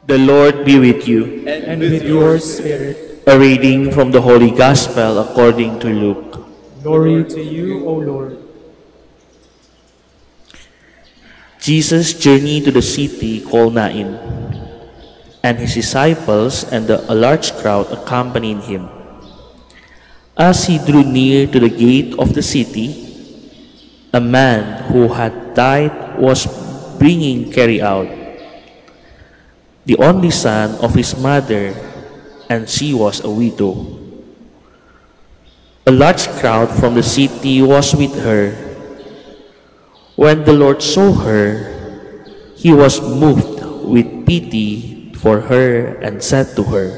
The Lord be with you. And with your spirit. A reading from the Holy Gospel according to Luke. Glory to you, O Lord. Jesus journeyed to the city called Nain, and his disciples and a large crowd accompanied him. As he drew near to the gate of the city, a man who had died was being carried out, the only son of his mother, and she was a widow. A large crowd from the city was with her. When the Lord saw her, he was moved with pity for her and said to her,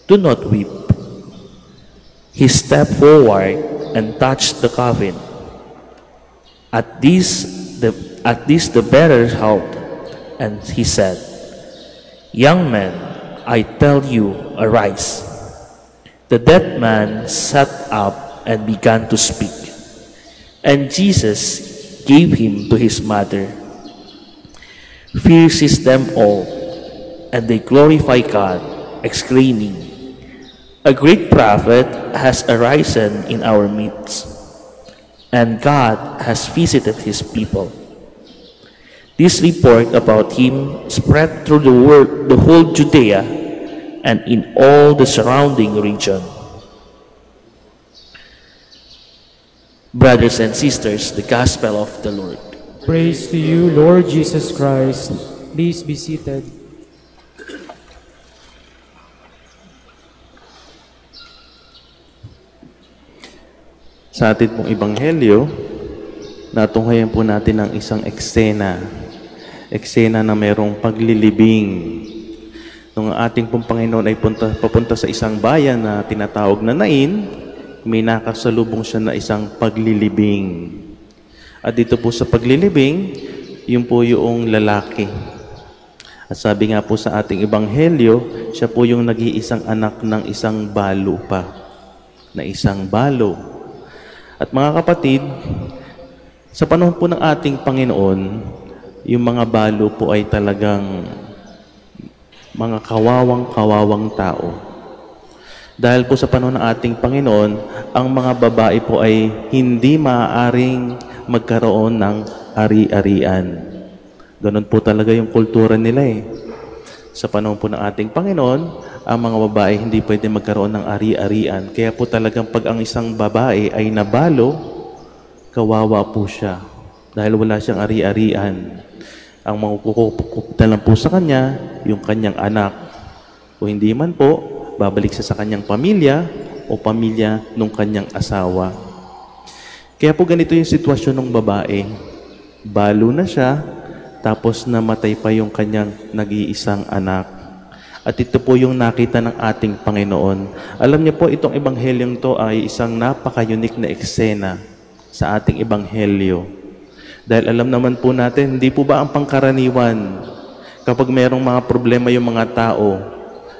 "Do not weep." He stepped forward and touched the coffin. At this the bearer helped, and he said, "Young man, I tell you, arise." The dead man sat up and began to speak, and Jesus gave him to his mother. Fear seized them all, and they glorified God, exclaiming, "A great prophet has arisen in our midst, and God has visited his people." This report about him spread through the whole Judea and in all the surrounding region. Brothers and sisters, the Gospel of the Lord. Praise to you, Lord Jesus Christ. Please be seated. Sa atin pong ebanghelyo, natunghayan po natin ang isang eksena na mayroong paglilibing. Nung ating pong Panginoon ay papunta sa isang bayan na tinatawag na Nain, may nakasalubong siya na isang paglilibing. At dito po sa paglilibing, yun po yung lalaki. At sabi nga po sa ating ebanghelyo, siya po yung nag-iisang anak ng isang balo pa. Na isang balo. At mga kapatid, sa panahon po ng ating Panginoon, yung mga balo po ay talagang mga kawawang tao. Dahil po sa panahon ng ating Panginoon, ang mga babae po ay hindi maaaring magkaroon ng ari-arian. Ganun po talaga yung kultura nila eh. Sa panahon po ng ating Panginoon, ang mga babae hindi pwede magkaroon ng ari-arian. Kaya po talagang pag ang isang babae ay nabalo, kawawa po siya. Dahil wala siyang ari-arian. Ang makukukup na lang po sa kanya, yung kanyang anak. O hindi man po, babalik siya sa kanyang pamilya o pamilya ng kanyang asawa. Kaya po ganito yung sitwasyon ng babae. Balo na siya, tapos namatay pa yung kanyang nag-iisang anak. At ito po yung nakita ng ating Panginoon. Alam niyo po, itong ebanghelyong to ay isang napaka-unique na eksena sa ating ebanghelyo. Dahil alam naman po natin, hindi po ba ang pangkaraniwan kapag mayroong mga problema yung mga tao,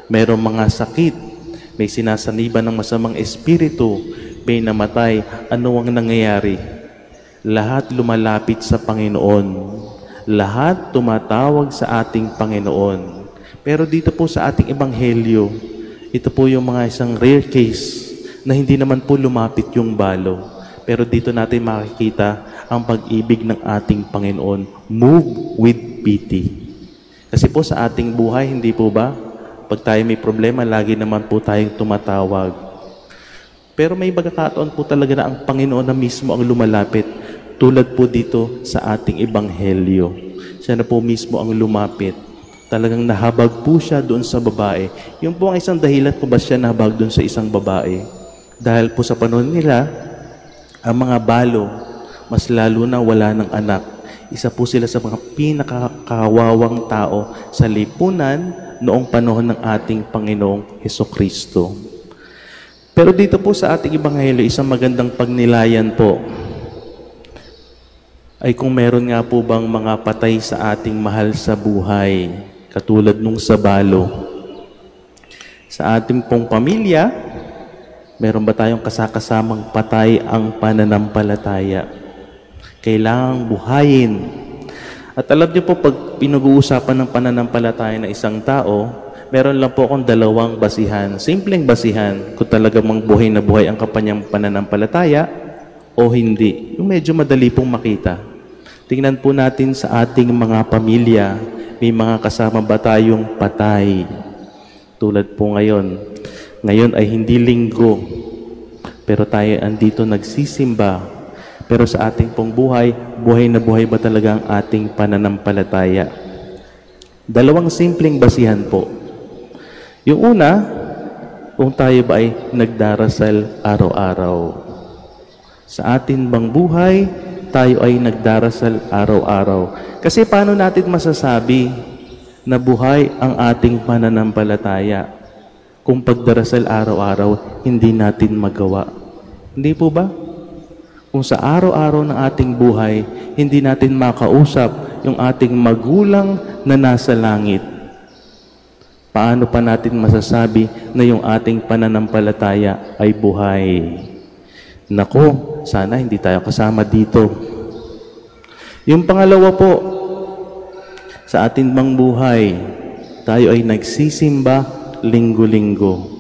mayroong mga sakit, may sinasaniban ng masamang espiritu, may namatay, ano ang nangyayari? Lahat lumalapit sa Panginoon. Lahat tumatawag sa ating Panginoon. Pero dito po sa ating ebanghelyo, ito po yung mga isang rare case na hindi naman po lumapit yung balo. Pero dito natin makikita ang pag-ibig ng ating Panginoon. Move with pity. Kasi po sa ating buhay, hindi po ba? Pag tayo may problema, lagi naman po tayong tumatawag. Pero may pagkakataon po talaga na ang Panginoon na mismo ang lumalapit. Tulad po dito sa ating ebanghelyo. Siya na po mismo ang lumapit. Talagang nahabag po siya doon sa babae. Yung po ang isang dahilan kung ba siya nahabag doon sa isang babae. Dahil po sa panahon nila, ang mga balo, mas lalo na wala ng anak. Isa po sila sa mga pinakakawawang tao sa lipunan noong panahon ng ating Panginoong Hesukristo. Pero dito po sa ating ebanghelyo, isang magandang pagnilayan po ay kung meron nga po bang mga patay sa ating mahal sa buhay, katulad nung sa balo. Sa ating pong pamilya, meron ba tayong kasakasamang patay ang pananampalataya? Kailangang buhayin At alam niyo po, pag pinag-uusapan ng pananampalataya na isang tao, meron lang po akong dalawang basihan, simpleng basihan, kung talaga mang buhay na buhay ang kanyang pananampalataya o hindi. Yung medyo madali pong makita. Tingnan po natin sa ating mga pamilya, may mga kasama ba tayong patay? Tulad po ngayon. Ngayon ay hindi linggo, pero tayo andito nagsisimba. Pero sa ating pong buhay, buhay na buhay ba talaga ang ating pananampalataya? Dalawang simpleng basihan po. Yung una, kung tayo ba ay nagdarasal araw-araw. Sa atin bang buhay, tayo ay nagdarasal araw-araw. Kasi paano natin masasabi na buhay ang ating pananampalataya kung pagdarasal araw-araw hindi natin magawa? Hindi po ba? Kung sa araw-araw ng ating buhay, hindi natin makausap yung ating magulang na nasa langit, paano pa natin masasabi na yung ating pananampalataya ay buhay? Nako, sana hindi tayo kasama dito. Yung pangalawa po, sa ating bang buhay, tayo ay nagsisimba linggo-linggo.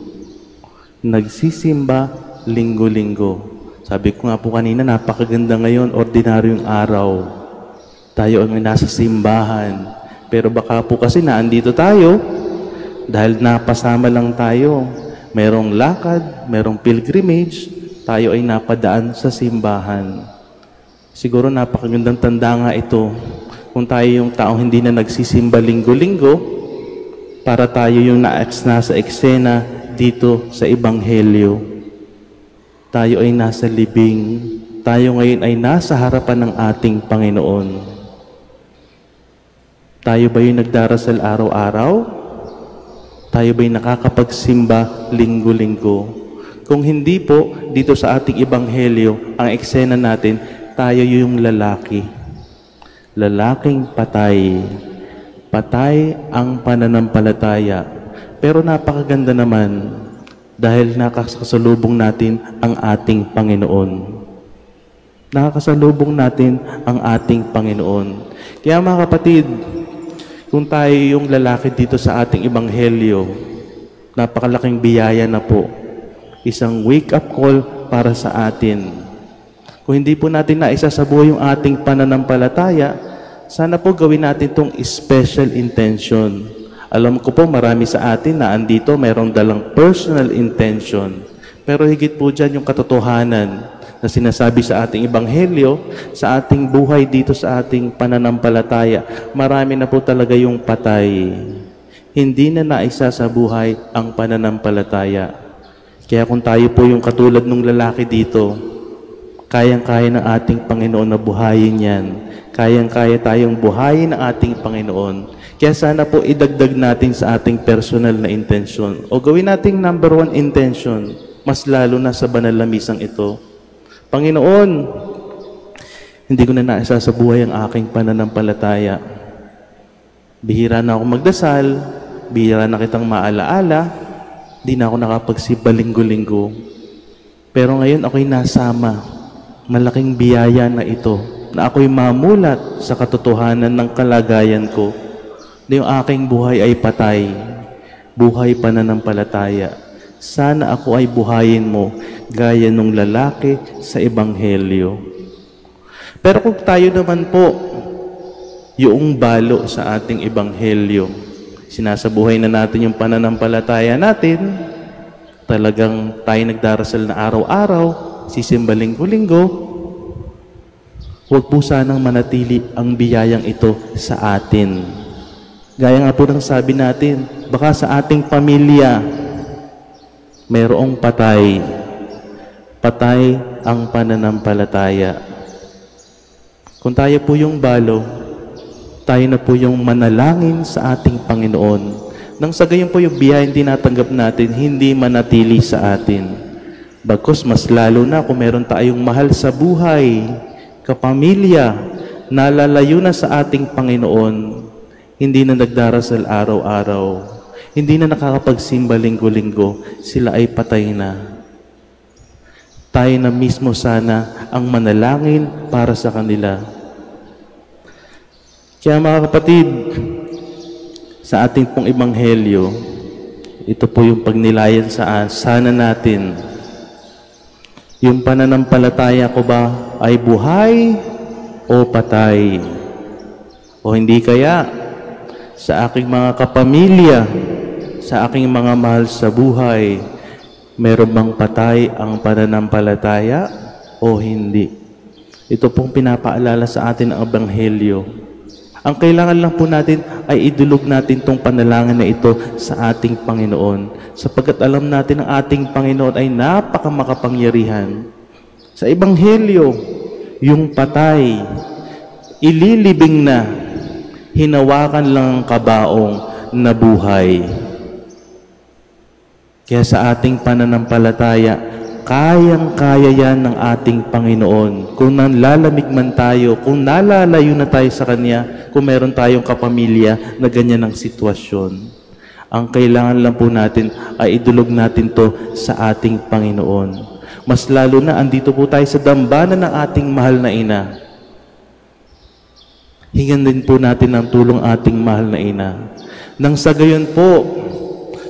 Nagsisimba linggo-linggo. Sabi ko nga po kanina, napakaganda ngayon, ordinaryong araw. Tayo ang nasa simbahan. Pero baka po kasi naandito tayo, dahil napasama lang tayo. Merong lakad, merong pilgrimage, tayo ay napadaan sa simbahan. Siguro napakagandang tanda nga ito. Kung tayo yung taong hindi na nagsisimba linggo-linggo, para tayo yung nasa eksena dito sa Ebanghelyo. Tayo ay nasa libing. Tayo ngayon ay nasa harapan ng ating Panginoon. Tayo ba yung nagdarasal araw-araw? Tayo ba yung nakakapagsimba linggo-linggo? Kung hindi po, dito sa ating Ebanghelyo, ang eksena natin, tayo yung lalaki. Lalaking patay. Patay ang pananampalataya. Pero napakaganda naman, dahil nakakasalubong natin ang ating Panginoon. Nakakasalubong natin ang ating Panginoon. Kaya mga kapatid, kung tayo yung lalaki dito sa ating Ebanghelyo, napakalaking biyaya na po. Isang wake-up call para sa atin. Kung hindi po natin naisasabuhay yung ating pananampalataya, sana po gawin natin itong special intention. Alam ko po marami sa atin na andito mayroong dalang personal intention. Pero higit po dyan yung katotohanan na sinasabi sa ating Ebanghelyo, sa ating buhay dito sa ating pananampalataya. Marami na po talaga yung patay. Hindi na naisa sa buhay ang pananampalataya. Kaya kung tayo po yung katulad ng lalaki dito, kayang-kaya ng ating Panginoon na buhayin yan. Kayang-kaya tayong buhayin ng ating Panginoon. Kaya sana po idagdag natin sa ating personal na intention. O gawin nating number 1 intention, mas lalo na sa banal na misang ito. Panginoon, hindi ko na naisa sa buhay ang aking pananampalataya. Bihira na ako magdasal, bihira na kitang maalaala, di na ako nakapagsimba linggo-linggo. Pero ngayon ako'y nasama. Malaking biyaya na ito, na ako'y mamulat sa katotohanan ng kalagayan ko, na yung aking buhay ay patay, buhay pananampalataya. Sana ako ay buhayin mo gaya nung lalaki sa Ebanghelyo. Pero kung tayo naman po, yung balo sa ating Ebanghelyo, sinasabuhay na natin yung pananampalataya natin, talagang tayo nagdarasal na araw-araw, sisimba linggo-linggo, huwag po sanang manatili ang biyayang ito sa atin. Gaya nga po ng sabi natin, baka sa ating pamilya, mayroong patay. Patay ang pananampalataya. Kung tayo po yung balo, tayo na po yung manalangin sa ating Panginoon. Nang sa gayon po yung biyayang tinatanggap natin, hindi manatili sa atin. Bagkus mas lalo na kung meron tayong mahal sa buhay, kapamilya, nalalayo na sa ating Panginoon, hindi na nagdarasal araw-araw, hindi na nakakapagsimba linggo-linggo, sila ay patay na. Tayo na mismo sana ang manalangin para sa kanila. Kaya mga kapatid, sa ating pong ebanghelyo, ito po yung pagnilayan sana natin. Yung pananampalataya ko ba ay buhay o patay? O hindi kaya sa aking mga kapamilya, sa aking mga mahal sa buhay, meron bang patay ang pananampalataya o hindi? Ito pong pinapaalala sa atin ang ebanghelyo. Ang kailangan lang po natin ay idulog natin tong panalangin na ito sa ating Panginoon. Sapagkat alam natin ang ating Panginoon ay napakamakapangyarihan. Sa ebanghelyo, yung patay, ililibing na, hinawakan lang ang kabaong na buhay. Kaya sa ating pananampalataya, kayang-kaya yan ng ating Panginoon. Kung nanlalamig man tayo, kung nalalayo na tayo sa Kanya, kung meron tayong kapamilya na ganyan ang sitwasyon, ang kailangan lang po natin ay idulog natin to sa ating Panginoon. Mas lalo na, andito po tayo sa dambana ng ating mahal na ina. Hingan din po natin ng tulong ating mahal na ina. Nang sa gayon po,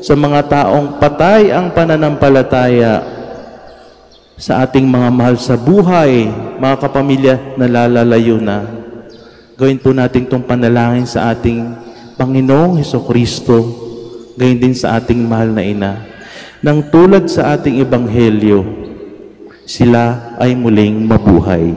sa mga taong patay ang pananampalataya, sa ating mga mahal sa buhay, mga kapamilya na lalalayo na, gawin po natin itong panalangin sa ating Panginoong Hesukristo, gayon din sa ating mahal na ina. Nang tulad sa ating ebanghelyo, sila ay muling mabuhay.